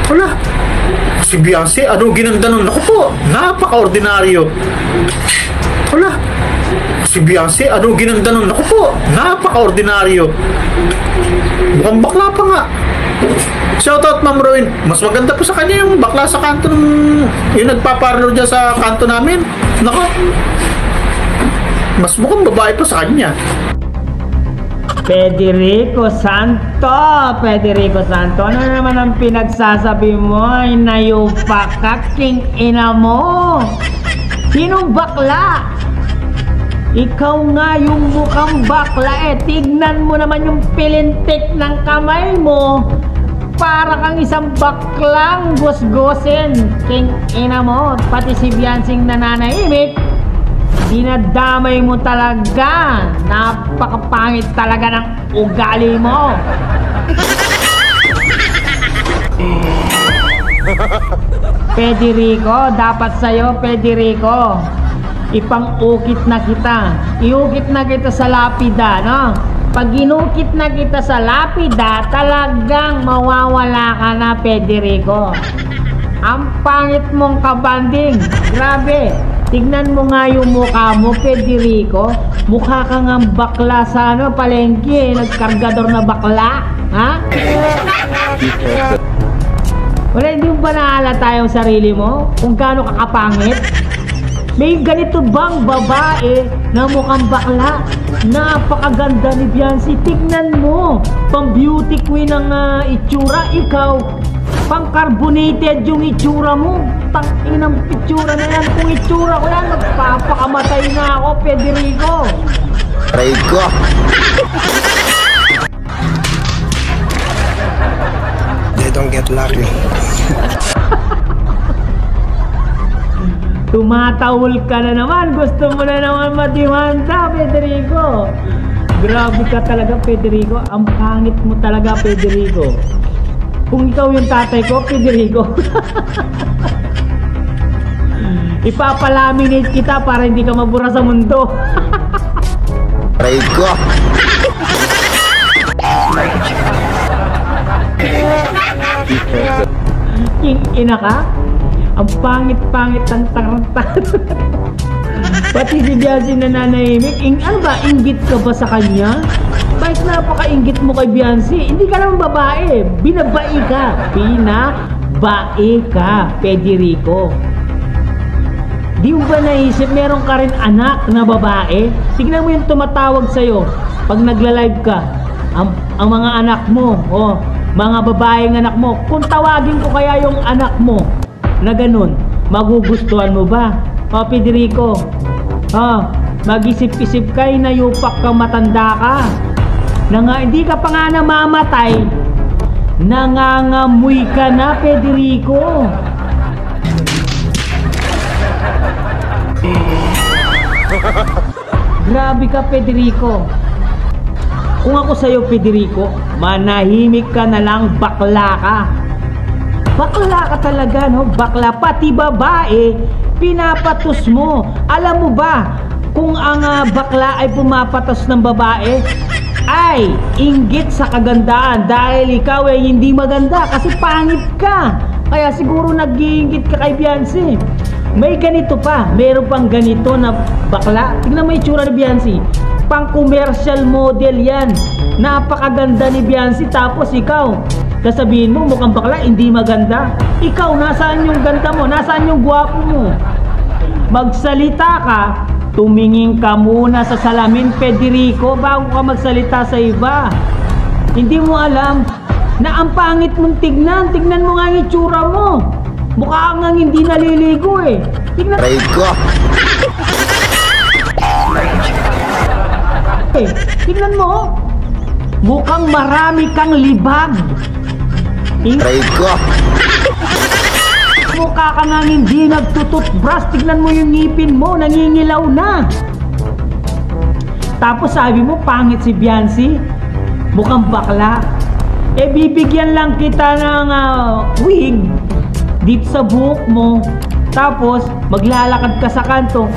Wala. Si Beyonce, ano ginanda nun? Naku po, napaka-ordinaryo. Wala. Si Beyonce, ano ginanda nun? Naku po, napaka-ordinaryo. Mukhang bakla pa nga. Shoutout Ma'am Rowan. Mas maganda po sa kanya yung bakla sa kanto yung nagpaparlor dyan sa kanto namin. Naku. Mas mukhang babae pa sa kanya. Federico Santo! Federico Santo, ano naman ang pinagsasabi mo? Inayupa ka, king ina mo! Sinong bakla? Ikaw nga yung mukhang bakla eh. Tignan mo naman yung pilintik ng kamay mo. Para kang isang baklang gusgusin. King ina mo, pati si Beyonce nananahimik. Dinadamay mo talaga. Napakapangit talaga ng ugali mo. Federico, dapat sa'yo, Federico, ipang-ukit na kita. Iukit na kita sa lapida, no? Pag inukit na kita sa lapida, talagang mawawala ka na, Federico. Ang pangit mong kabanding. Grabe. Tignan mo nga yung mukha mo, Federico. Mukha ka nga bakla sa palengke. Nagkargador na bakla. Ha? Wala, hindi mo ba nahalata yung sarili mo? Kung gaano kakapangit? May ganito bang babae na mukhang bakla? Napakaganda ni Beyonce. Tignan mo. Pang beauty queen ang itsura. Ikaw, pang carbonated yung itsura mo. Tanginang itsura na yan. Kung itsura ko yan, magpapakamatay na ako, Federico. Aray ko. They don't get lucky. Tumatawol ka na naman. Gusto mo na naman matimanda, Federico. Grabe ka talaga, Federico. Ang pangit mo talaga, Federico. Kung ikaw yung tatay ko, Federico, ipapalaminate kita para hindi ka mabura sa mundo. Aray ko. King ina ka? Ang pangit-pangit ng tarantado. Pati si Beyonce nananahimik. Ano ba? Inggit ka ba sa kanya? Bakit napaka-inggit mo kay Beyonce? Hindi ka naman babae. Binabae ka. Binabae ka, Federico. Di mo ba naisip meron ka rin anak na babae? Tignan mo yung tumatawag sa'yo pag nagla-live ka. Ang mga anak mo, mga babaeng anak mo. Kung tawagin ko kaya yung anak mo na ganun, magugustuhan mo ba? Federico, mag-isip-isip ka, inayupak ka, matanda ka. Hindi ka pa nga namamatay, nangangamoy ka na, Federico. Grabe ka, Federico. Kung ako sa'yo, Federico, manahimik ka na lang, bakla ka. Bakla ka talaga, no? Bakla. Pati babae, pinapatos mo. Alam mo ba, kung ang bakla ay pumapatos ng babae, ay inggit sa kagandaan dahil ikaw ay hindi maganda kasi pangit ka. Kaya siguro nag-iinggit ka kay Beyonce. May ganito pa, meron pang ganito na bakla. Tignan mo yung itsura ni Beyonce. Pang commercial model yan. Napakaganda ni Beyonce, tapos ikaw sasabihin mo mukhang bakla, hindi maganda. Ikaw, nasaan yung ganda mo? Nasaan yung gwapo mo? Magsalita ka, tumingin ka muna sa salamin, Federico, bago ka magsalita sa iba. Hindi mo alam na ang pangit mong tignan. Tignan mo nga yung itsura mo. Mukha kang hindi naliligo eh. Tignan Aray ko. Tignan mo. Mukhang marami kang libag. Aray ko. Mukha ka nga hindi nagtututbrush. Tignan mo yung ngipin mo, nangingilaw na. Tapos sabi mo, pangit si Beyonce, mukhang bakla. Bibigyan lang kita ng wig dito sa buhok mo. Tapos maglalakad ka sa kanto.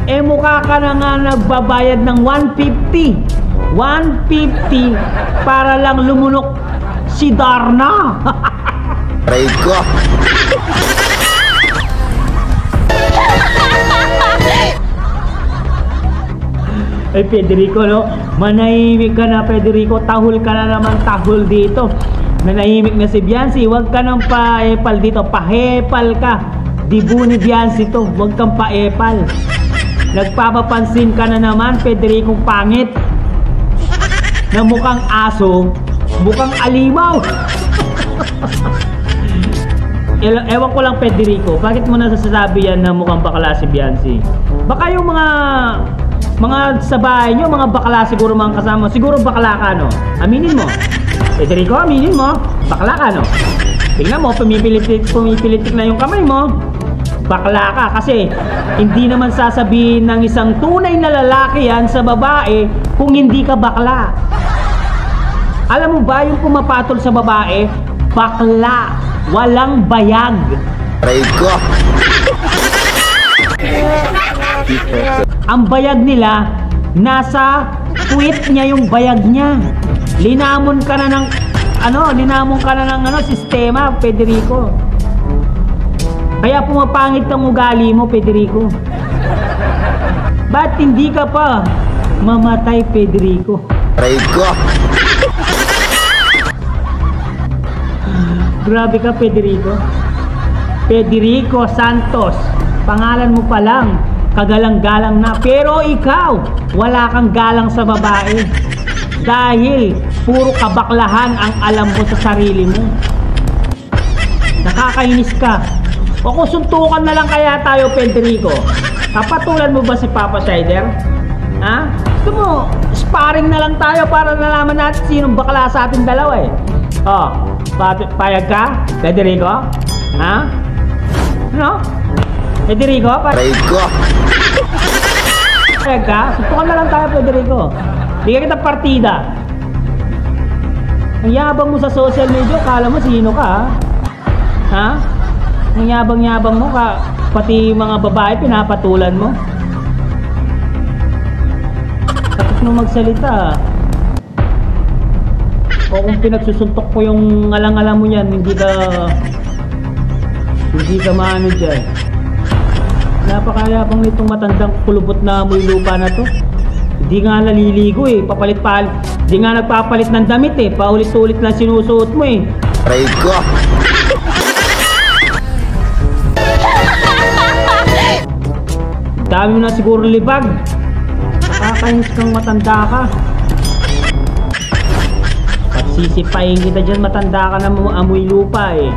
Mukha ka na nga nagbabayad ng 150. 150 para lang lumunok si Darna. Aray ko. Ay, Federico, no? Manahimik ka na, Federico. Tahol ka na naman, tahol dito. Nanahimik na si Biancy. Huwag ka nang pa-epal dito. Pahepal ka. Dibu ni Biancy to. Huwag kang pa-epal. Nagpapapansin ka na naman, Federico, pangit. Na mukhang aso, mukhang alimaw. Ewan ko lang, Federico, bakit mo nasasabi yan na mukhang bakla si Biancy? Baka yung mga sa bahay nyo, mga bakla siguro mga kasama. Siguro bakla ka, no? Aminin mo. Federico, aminin mo. Bakla ka, no? Tingnan mo, pumipilitik na yung kamay mo. Bakla ka kasi hindi naman sasabihin ng isang tunay na lalaki yan sa babae kung hindi ka bakla. Alam mo ba yung pumapatol sa babae? Bakla. Walang bayag. Aray ko. Ang bayag nila, nasa tweet niya yung bayag niya. Linamon ka na ng sistema, Federico. Kaya pumapangit ang ugali mo, Federico. Ba't hindi ka pa mamatay, Federico? Aray ko. Grabe ka, Federico. Federico Santos. Pangalan mo pa lang, kagalang-galang na. Pero ikaw, wala kang galang sa babae. Dahil puro kabaklahan ang alam mo sa sarili mo. Nakakainis ka. O kung suntukan na lang kaya tayo, Federico. Kapatulan mo ba si Papa Shider? Ha? Gusto mo, sparring na lang tayo para nalaman natin sinong bakla sa ating dalawa eh. Oh, payag ka, Federico? Ha? Ano? Federico? Aray ko. Payag ka? Suntukan na lang tayo, Federico. Bigyan kita partida. Ang yabang mo sa social media, kala mo sino ka, ha? Ha? Ang yabang-yabang mo ka, pati mga babae pinapatulan mo. Tapos mo magsalita. O kung pinagsusuntok ko yung alang-alang mo yan, hindi ka maano dyan. Napakayabang nitong matandang kulubot na amoy lupa na to. Hindi nga naliligo eh, papalit-palit. Hindi nga nagpapalit ng damit eh, paulit-ulit lang sinusuot mo eh. Aray ko. Dami mo na siguro libag. Nakakainis kang matanda ka. Pagsisipayin kita dyan, matanda ka na amoy lupa eh.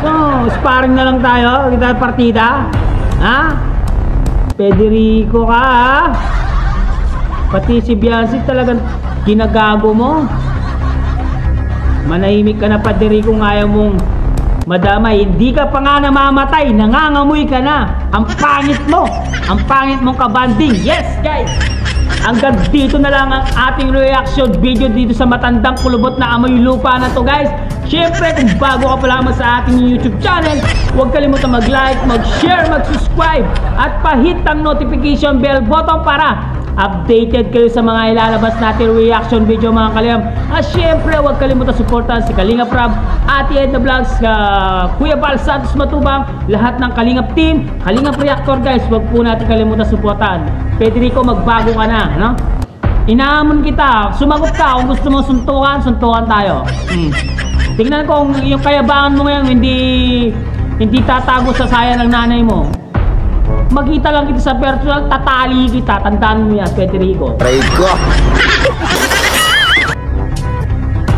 So, sparring na lang tayo. Kita partida. Ha? Federico ka ha? Pati si Biancy talagang ginagago mo. Manahimik ka na, Federico, kung ayaw mong madamay. Hindi ka pa nga namamatay, nangangamoy ka na. Ang pangit mo. Ang pangit mong kabanding. Yes guys, hanggang dito na lang ang ating reaction video dito sa matandang kulubot na amoy lupa na to, guys. Syempre, kung bago ka pa lamang sa ating YouTube channel, huwag kalimutan mag-like, mag-share, mag-subscribe at pa-hit ang notification bell button para updated kayo sa mga ilalabas natin reaction video, mga kalingap. At syempre, huwag kalimutan supportan si Kalingap Rob, Ate Edna Vlogs, Kuya Bal Santos Matubang, lahat ng Kalingap team, Kalingap Reactor, guys. Huwag po natin kalimutan supportan. Federico, magbago ka na, no? Inaamon kita, sumagot ka. Kung gusto mo suntukan tayo. Tingnan ko kung yung kayabangan mo ngayon hindi tatago sa saya ng nanay mo. Magkita lang kita sa personal, tatali kita. Tandaan mo yan, Federico. Aray ko.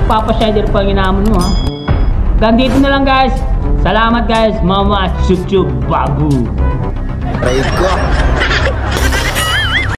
Papa Shider pa ang inaamon mo, ha? Gandito na lang, guys. Salamat, guys. Mama Chuchu Babu. Aray ko.